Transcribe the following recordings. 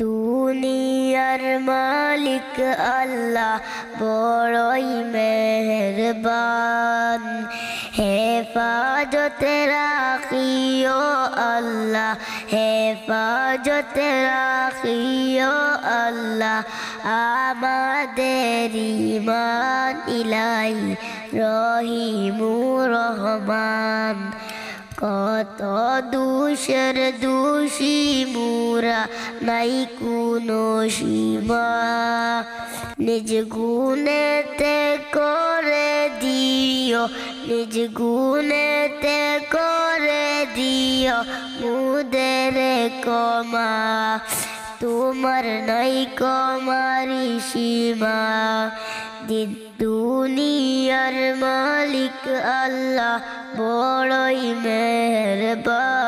দুনিয়ার মালিক আল্লাহ বড়ই মেহেরবান। হেফাজতে রাখিও আল্লাহ, হেফাজতে রাখিও আল্লাহ আমাদের ঈমান ইলাহি রহিমুর রহমান। কত দোষের দোষী মুরা, নাই কোনো সীমা, নিজ গুণেতে করে দিও, নিজ গুণেতে করে দিও মুদের ক্ষমা। তোমার নাই কমারি সীমা। দুনিয়ার মালিক আল্লাহ বড়ই মেহেরবান।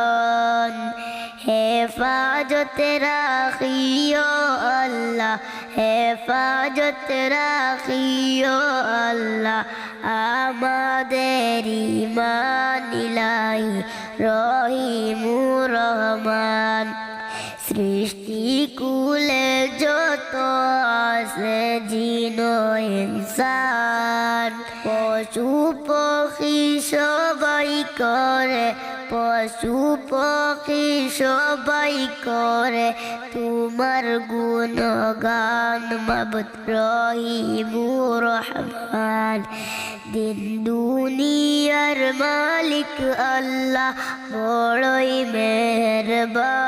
হেফাজতে রাখিও আল্লাহ, হেফাজতে রাখিও আল্লাহ আমাদের ঈমান ইলাহি রহিমুর রহমান। সৃষ্টি কুলে যত আছে জিন ইনসান, পশু পক্ষী সবাই করে, পশু পক্ষী সবাই করে তোমার গুণগান মাবুদ রহিমুর রহমান। দিন দুনিয়ার মালিক আল্লাহ বড়ই মেহেরবান।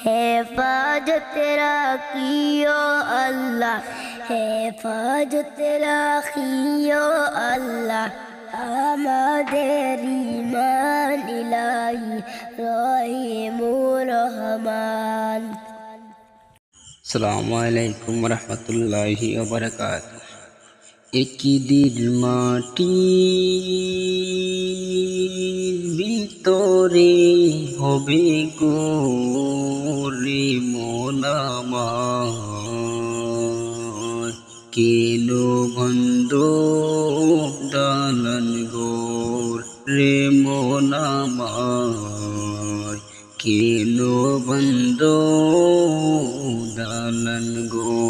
হেফাজতে রাখিও আল্লাহ, হেফাজতে রাখিও আল্লাহ আমাদের ঈমান ইলাহি রহিমুর রহমান। আসসালামু আলাইকুম রহমতুল্লাহি ওয়া বারাকাতুহু। একদিন মাটির ভিতরে হবে গোরে মন আমার, কেন বন্ধ দালান গোর রে মন আমার, কেন বন্ধ দালান গোর।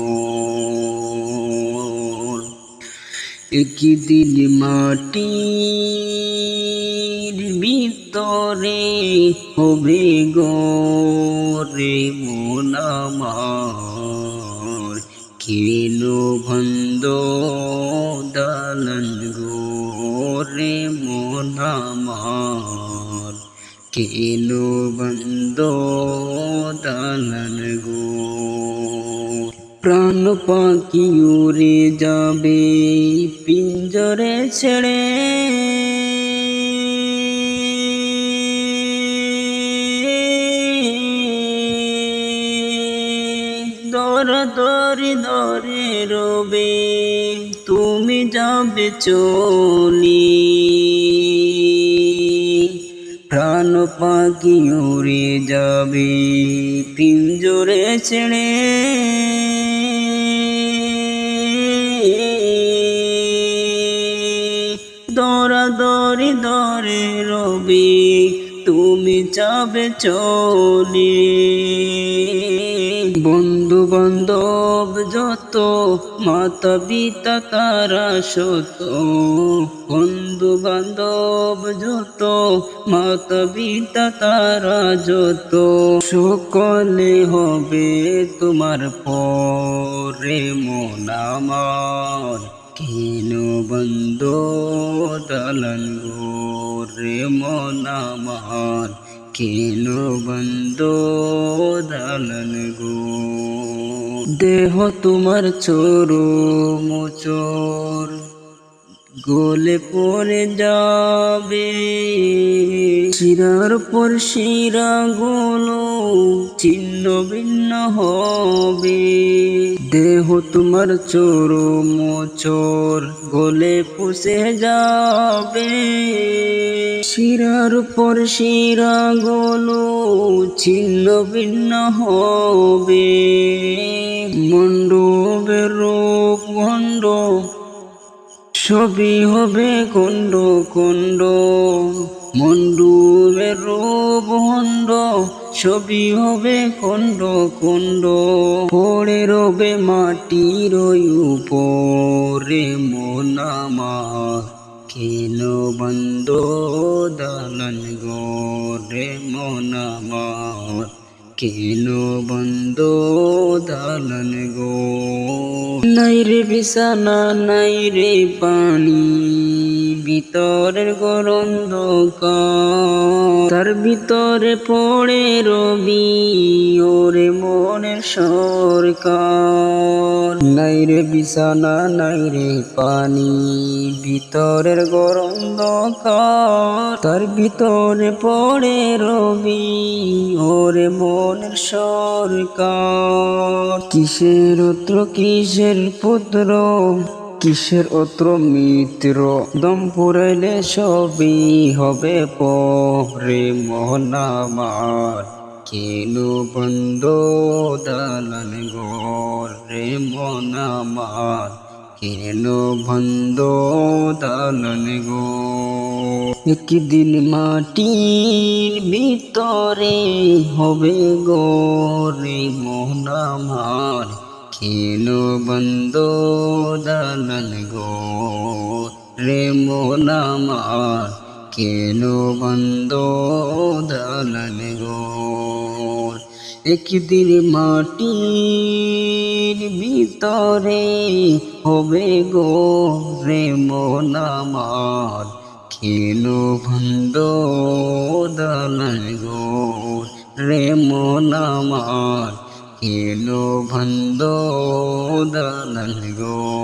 একদিন মাটির ভিতরে হবে গোরে মন আমার, কেন বন্ধ দালান গোরে মন আমার, কেন বন্ধ দালান গোর। প্রাণ পাখি উড়ে যাবে পিঞ্জরে ছেড়ে, দরে দরে দরে রবে তুমি যাবে চলি। প্রাণ পাখি উড়ে যাবে পিঞ্জরে ছেড়ে, দরা দরে দরে রবে তুমি যাবে চলে। বন্ধু বান্ধব যত, মাতা পিতা তারা শত, বন্ধু বান্ধব যত, মাতা পিতা তারা যত, সকলে হবে তোমার পরে মন আমার, কেন বন্ধ দালান গোরে মন আমার, কেন বন্ধ দালান গোর। দেহ তোমার চোর মোচর গলে পড়ে যাবে, শিরার পর শিরা গুলো ছিন্ন ভিন্ন হবে। দেহ তোমার চোর মোচর গলে পুষে যাবে, শিরার পর শিরা গুলো ছিন্ন ভিন্ন হবে। মণ্ডপের রূপ ভণ্ড সবই হবে খণ্ড খণ্ড, মণ্ডপের রূপ ভণ্ড ছবি হবে খণ্ড খণ্ড, পড়ে রবে মাটির উপরে মন আমার, কেন বন্ধ দালান ঘরে মন আমার, কেন বন্ধ দালান ঘর। নাই রে বিছানা নাই রে পানি, ভিতরের গরম অন্ধকার, তার ভিতরে পড়ে রবি ওরে মনের সরকার। নাই রে বিছানা নাই রে পানি, ভিতরের গরম অন্ধকার, তার ভিতরে পড়ে রবি ওরে মনের সরকার। কিসের অত্র কিসের পুত্র, কিসের অত্র মিত্র, দম পুরাইলে সবই হবে পরে মন আমার, কেন বন্ধ দালান ঘর রে মন আমার, কেন বন্ধ দালান ঘর। একদিন মাটির ভিতরে হবে গরে মন আমার, কেন বন্ধ দালান ঘর রে মন আমার, কেন বন্ধ দালান ঘর। একদিন মাটির ভিতরে হবে গরে মন আমার, কেন বন্ধ দালান ঘর রে মন আমার, কেন বন্ধ দালান ঘর।